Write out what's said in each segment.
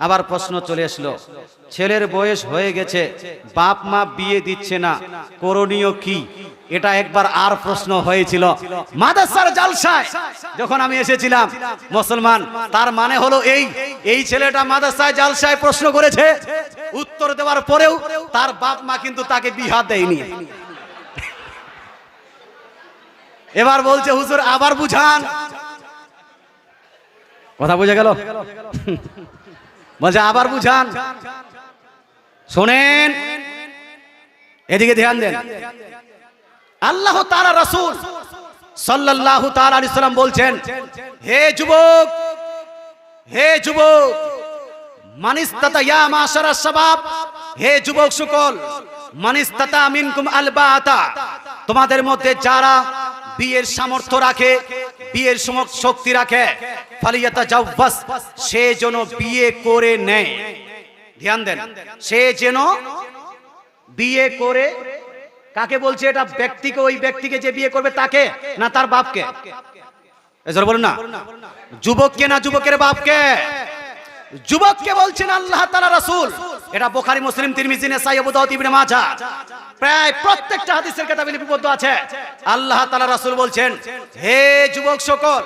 আবার প্রশ্ন চলে আসলো, ছেলের বয়স হয়ে গেছে, বাপ মা বিয়ে দিচ্ছে না, করণীয় কি? এটা একবার আর প্রশ্ন হয়েছিল মাদ্রাসার জালসায় যখন আমি এসেছিলাম মুসলমান। তার মানে হলো এই ছেলেটা মাদ্রাসায় জালসায় প্রশ্ন করেছে, উত্তর দেওয়ার পরেও তার বাপ মা কিন্তু তাকে বিয়ে দেয়নি। এবার বলছে হুজুর আবার বুঝান। কথা বুঝে গেল? বলছে আবার বুঝান। শোনেন, এদিকে ধ্যান দেন। আল্লাহ তাআলা রাসূল সাল্লাল্লাহু তাআলা আলাইহি সাল্লাম বলছেন, হে যুবক, হে যুবক, মানিস্তাতা ইয়া মাশারাস শাবাব, হে যুবক সকল, মানিস্তাতা মিনকুম আল বাআতা, তোমাদের মধ্যে যারা বিয়ের সামর্থ্য রাখে, বিয়ের শক্তি রাখে, ফালিয়াতাজাওয়াজ, সে যেন বিয়ে করে নেয়। ধ্যান দেন, সে যেন বিয়ে করে, কাকে বলছে এটা? ব্যক্তিকে, ওই ব্যক্তিকে যে বিয়ে করবে তাকে, না তার বাপকে? এজন্য বলুন না যুবককে, না যুবকের বাপকে। যুবককে বলছেন আল্লাহ তাআলা রাসূল। এটা বুখারী, মুসলিম, তিরমিজি, নাসাঈ, আবু দাউদ, ইবনে মাজাহ, প্রায় প্রত্যেকটা হাদিসের কিতাবে লিপিবদ্ধ আছে। আল্লাহ তাআলা রাসূল বলছেন, হে যুবক সকল,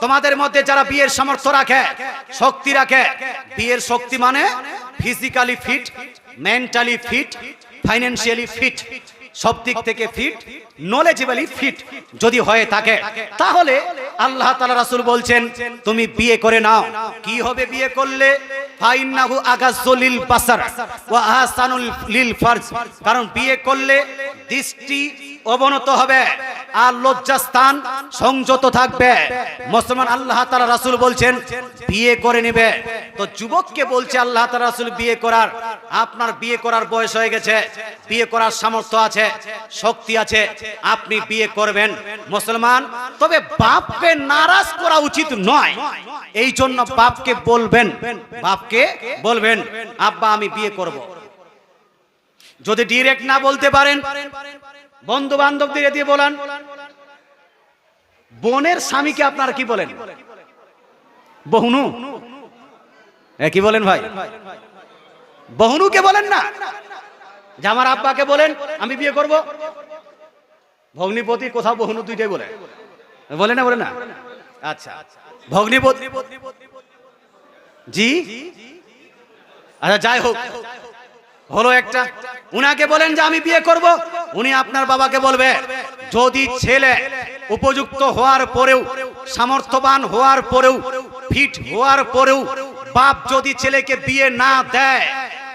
তোমাদের মধ্যে যারা বিয়ের সামর্থ্য রাখে, শক্তি রাখে, বিয়ের শক্তি মানে physically fit, mentally fit, financially fit, সব দিক থেকে ফিট, নলেজেবলি ফিট যদি হয়ে থাকে, তাহলে আল্লাহ তাআলা রাসূল বলছেন তুমি বিয়ে করে নাও। কি হবে বিয়ে করলে? ফাইন্নাহু আগাজ্জু লিল বাসার ওয়া আহসানুল লিল ফারজ, কারণ বিয়ে করলে দৃষ্টি অবনত হবে আর লজ্জাস্থান সংযত থাকবে। মুসলমান, আল্লাহ তাআলা রাসূল বলছেন বিয়ে করে নেবে। তো যুবককে বলছে আল্লাহ তাআলা রাসূল বিয়ে করার, আপনার বিয়ে করার বয়স হয়ে গেছে, বিয়ে করার সামর্থ্য আছে, শক্তি আছে, আপনি বিয়ে করবেন মুসলমান। তবে বাপকে নারাজ করা উচিত নয়, এই জন্য বাপকে বলবেন, বাপকে বলবেন আব্বা আমি বিয়ে করব। যদি ডাইরেক্ট না বলতে পারেন, বন্ধু বান্ধবদের দিয়ে বলেন। বোনের স্বামীকে আপনারা কি বলেন? বহুনু, কি বলেন ভাই? বহুনুকে বলেন না? যে আমার আব্বাকে বলেন আমি বিয়ে করব। ভগ্নিপতি কোথাও বহুনু দুইটাই বলে, বলে না? বলে না? আচ্ছা, ভগ্নিপতি জি, আচ্ছা যাই হোক, হলো একটা, উনাকে বলেন যে আমি বিয়ে করব। উনি আপনার বাবাকে বলবে, যদি ছেলে উপযুক্ত হওয়ার পরেও, সামর্থ্যবান হওয়ার পরেও, ফিট হওয়ার পরেও বাপ যদি ছেলেকে বিয়ে না দেয়,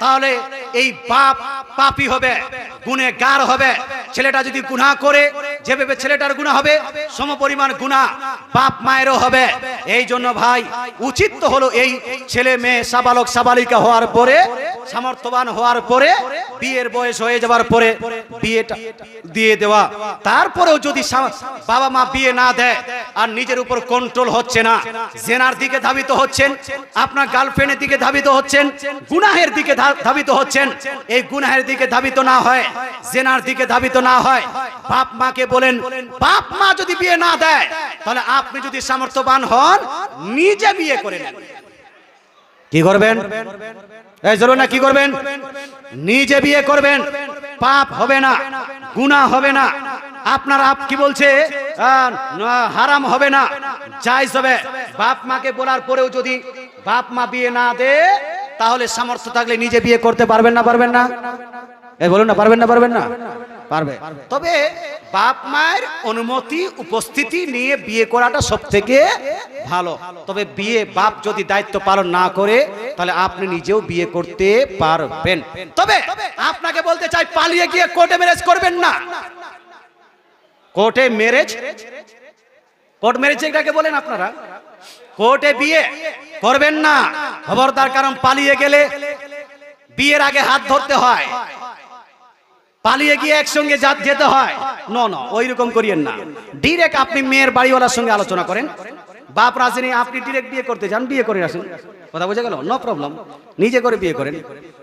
তাহলে এই বাপ পাপী হবে, গুনাহগার হবে। ছেলেটা যদি গুনাহ করে, যেভাবে ছেলেটার গুনাহ হবে সমপরিমাণ গুনাহ বাপ মায়েরও হবে। এই জন্য ভাই উচিত তো হলো এই ছেলে মেয়ে সাবালক সাবালিকা হওয়ার পরে, সামর্থ্যবান হওয়ার পরে, বিয়ের বয়স হয়ে যাওয়ার পরে বিয়েটা দিয়ে দেওয়া। তারপরেও যদি বাবা মা বিয়ে না দেয় আর নিজের উপর কন্ট্রোল হচ্ছে না, জেনার দিকে ধাবিত হচ্ছেন, আপনার গার্লফ্রেন্ডের দিকে ধাবিত হচ্ছেন, গুনাহের দিকে ধাবিত হচ্ছেন, এই গুনাহের দিকে ধাবিত না হয়, জেনার দিকে ধাবিত না হয়, বাপ মাকে বলেন, বাপ মা যদি বিয়ে না দেয় তাহলে আপনি যদি সামর্থ্যবান হন নিজে বিয়ে করে নেন। কি করবেন? এই জন্য না, কি করবেন? নিজে বিয়ে করবেন, পাপ হবে না, গুনাহ হবে না, আপনার আপ কি বলছে হারাম হবে না, জায়েজ হবে। বাপ মাকে বলার পরেও যদি বাপ মা বিয়ে না দেয়, তাহলে সামর্থ্য থাকলে নিজে বিয়ে করতে পারবেন না? পারবেন না? এই বলুন না, পারবেন না? পারবেন না? পারবে। তবে বাপ মায়ের অনুমতি, উপস্থিতি নিয়ে বিয়ে করাটা সবথেকে ভালো। তবে বিয়ে বাপ যদি দায়িত্ব পালন না করে, তাহলে আপনি নিজেও বিয়ে করতে পারবেন। তবে আপনাকে বলতে চাই, পালিয়ে গিয়ে কোর্টে ম্যারেজ করবেন না। কোর্টে ম্যারেজ, কোর্ট ম্যারেজ এটাকে বলেন আপনারা, কোর্টে বিয়ে করবেন না খবরদার। কারণ পালিয়ে গেলে বিয়ের আগে হাত ধরতে হয়, পালিয়ে গিয়ে একসঙ্গে যেতে হয়। না, ওই রকম করিয়েন না। ডাইরেক্ট আপনি মেয়ের বাড়িওয়ালার সঙ্গে আলোচনা করেন, বাপ রাজি নেই, আপনি ডাইরেক্ট বিয়ে করতে যান, বিয়ে করে আসেন। কথা বোঝা গেল? নো প্রবলেম, নিজে করে বিয়ে করেন।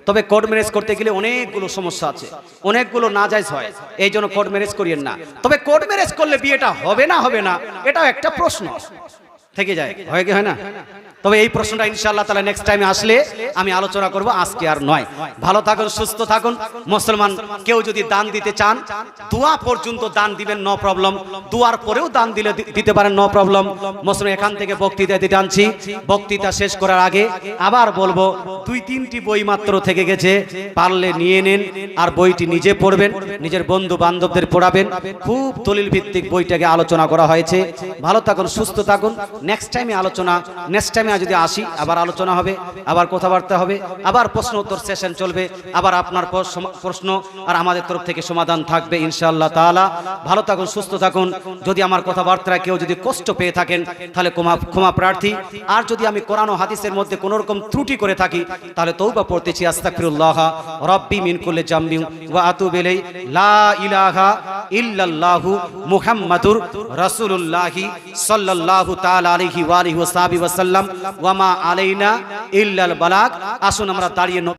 তবে কোর্ট ম্যারেজ করতে গেলে অনেকগুলো সমস্যা আছে, অনেকগুলো নাজায়েজ হয়, এই জন্য কোর্ট ম্যারেজ করিয়েন না। তবে কোর্ট ম্যারেজ করলে বিয়েটা হবে না, হবে না, এটাও একটা প্রশ্ন থেকে যায়। হয় কি হয় না? তবে এই প্রশ্নটা ইনশাআল্লাহ তাআলা নেক্সট টাইমে আসলে আমি আলোচনা করব, আজকে আর নয়। ভালো থাকুন, সুস্থ থাকুন। মুসলমান কেউ যদি দান দিতে চান, দোয়া পর্যন্ত দান দিবেন, নো প্রবলেম। দোয়ার পরেও দান দিলে দিতে পারেন, নো প্রবলেম। মুসলমান এখান থেকে বক্তৃতা দিতে আনছি। বক্তৃতা শেষ করার আগে আবার বলবো, 2-3টি বই মাত্র থেকে গেছে, পারলে নিয়ে নেন আর বইটি নিজে পড়বেন, নিজের বন্ধু বান্ধবদের পড়াবেন। খুব দলিল ভিত্তিক বইটাকে আলোচনা করা হয়েছে। ভালো থাকুন, সুস্থ থাকুন। নেক্সট টাইমে যদি আসি আবার আলোচনা হবে, আবার কথাবার্তা হবে, আবার প্রশ্ন উত্তর সেশন চলবে, আবার আপনার প্রশ্ন আর আমাদের তরফ থেকে সমাধান থাকবে ইনশাআল্লাহ তাআলা। ভালো থাকুন, সুস্থ থাকুন। যদি আমার কথাবার্তায় কেউ যদি কষ্ট পেয়ে থাকেন তাহলে ক্ষমা প্রার্থী। আর যদি আমি কোরআন ও হাদিসের মধ্যে কোনো রকম ত্রুটি করে থাকি তাহলে তওবা পড়তেছি, আস্তাগফিরুল্লাহ রাব্বি মিন কুল্লি জামবিন ওয়া আতুবু ইলাইহি, লা ইলাহা ইল্লাল্লাহু মুহাম্মাদুর রাসূলুল্লাহি সাল্লাল্লাহু তাআলা আলাইহি ওয়া আলিহি ওয়া সাহবিহি ওয়া সাল্লাম, ওয়া মা আলাইনা ইল্লাল বালাগ। আসুন আমরা দাঁড়িয়ে